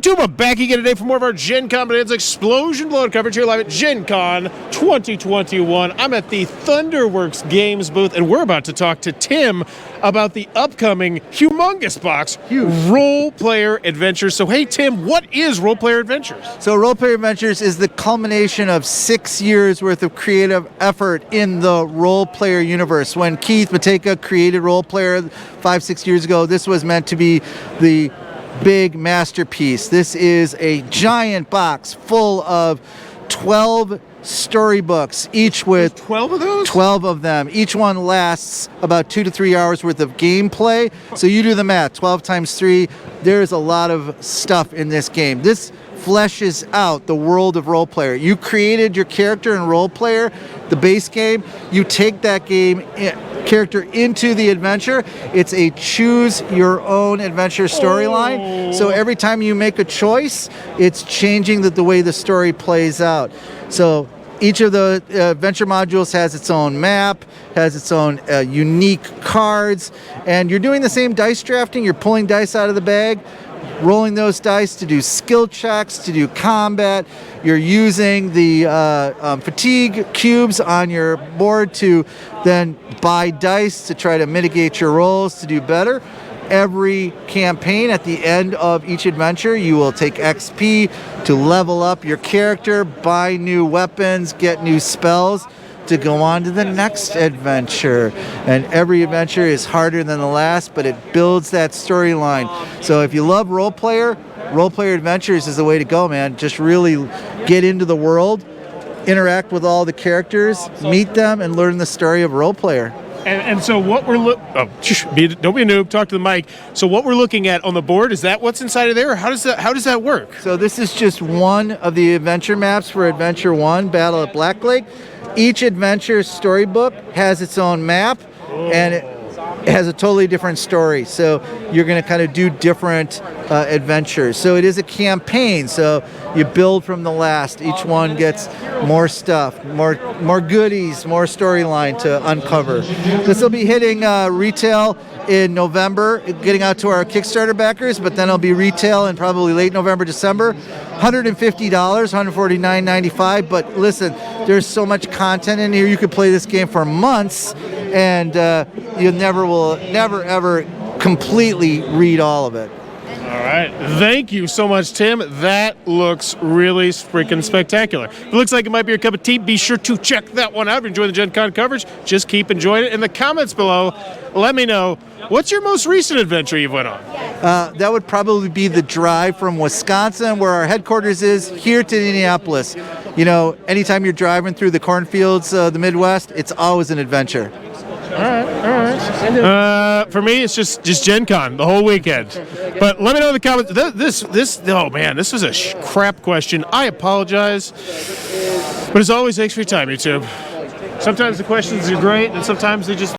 YouTube, I'm back again today for more of our Gen Con Bonanza Explosion Blowout coverage here live at Gen Con 2021. I'm at the Thunderworks Games booth, and we're about to talk to Tim about the upcoming humongous box, Role Player Adventures. So, hey, Tim, what is Role Player Adventures? So, Role Player Adventures is the culmination of 6 years worth of creative effort in the role player universe. When Keith Mateka created Role Player 5-6 years ago, this was meant to be the big masterpiece. This is a giant box full of 12 storybooks, each with 12 of those? 12 of them. Each one lasts about 2 to 3 hours worth of gameplay. So you do the math, 12 times 3. There's a lot of stuff in this game. This fleshes out the world of Role Player. You created your character in Role Player, the base game. You take that game character into the adventure. It's a choose your own adventure storyline. So every time you make a choice, it's changing the way the story plays out. So each of the adventure modules has its own map, has its own unique cards, and you're doing the same dice drafting. You're pulling dice out of the bag, rolling those dice to do skill checks, to do combat. You're using the fatigue cubes on your board to then buy dice to try to mitigate your rolls to do better. Every campaign, at the end of each adventure, you will take XP to level up your character, buy new weapons, get new spells to go on to the next adventure. And every adventure is harder than the last, but it builds that storyline. So if you love Role Player Adventures is the way to go, man. Just really get into the world, interact with all the characters, meet them, and learn the story of Role Player. And so what we're don't be a noob, talk to the mic. So what we're looking at on the board, is that what's inside of there? Or how does that work? So this is just one of the adventure maps for Adventure 1, Battle at Black Lake. Each adventure storybook has its own map, and it has a totally different story. So you're going to kind of do different adventures. So it is a campaign. So you build from the last. Each one gets more stuff, more goodies, more storyline to uncover. This will be hitting retail in November, getting out to our Kickstarter backers, but then it'll be retail in probably late November, December. $150, $149.95. But listen, there's so much content in here. You could play this game for months, and you never ever completely read all of it. All right. Thank you so much, Tim. That looks really freaking spectacular. If it looks like it might be your cup of tea, be sure to check that one out. If you're enjoying the Gen Con coverage, just keep enjoying it. In the comments below, let me know, what's your most recent adventure you've went on? That would probably be the drive from Wisconsin, where our headquarters is, here to Indianapolis. You know, anytime you're driving through the cornfields, the Midwest, it's always an adventure. All right. For me, it's just Gen Con the whole weekend. But let me know in the comments. Oh man, this was a crap question. I apologize. But as always, thanks for your time, YouTube. Sometimes the questions are great, and sometimes they just